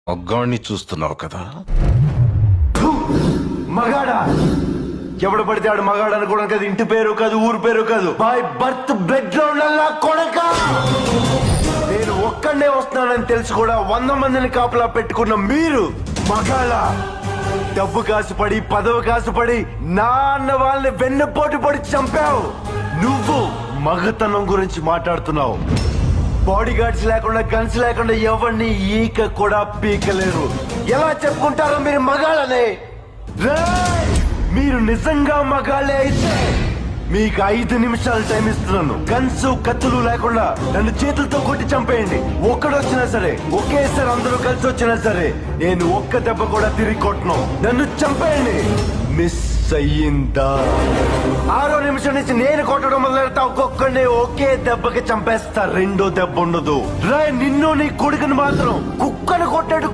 మగ్గాన్ని చూస్తున్నావు కదా. మగాడా ఎవడు పడితే ఆడు మగాడు అనుకోవడం కదా. ఇంటి పేరు కాదు, ఊరు పేరు కాదు, బై బర్త్ బ్లడ్ లో ఉండాలా కొడక. నేను ఒక్కడే వస్తున్నానని తెలిసి కూడా 100 మందిని కాపలా పెట్టుకున్న మీరు మగాళ్ళ. డబ్బు కాసుపడి, పదవి కాసుపడి నా అన్న వాళ్ళని వెన్నుపోటు పడి చంపావు. నువ్వు మగతనం గురించి మాట్లాడుతున్నావు. బాడీ గార్డ్స్ లేకుండా, గన్స్ లేకుండా ఎవరిని ఈక కూడా పీకలేరు. ఎలా చెప్పుకుంటారో మీరు మగాళ్ళనే? రేయ్! మీరు నిజంగా మగాళ్ళే అయితే మీకు 5 నిమిషాలు టైం ఇస్తున్నాను. గన్స్, కత్తులు లేకుండా నన్ను చేతులతో కొట్టి చంపేయండి. ఒక్కడొచ్చినా సరే, ఒకేసారి అందరూ కలిసి వచ్చినా సరే, నేను ఒక్క దెబ్బ కూడా తిరిగి కొట్టను. నన్ను చంపేయండి. మిస్ అయ్యిందా? 6వ నిమిషం నుంచి నేను కొట్టడం మొదలెడతా. ఒక్కొక్కడిని ఒకే దెబ్బకి చంపేస్తా. రెండో దెబ్బ ఉండదు. రే, నిన్ను నీ కొడుకుని మాత్రం కుక్కను కొట్టాడు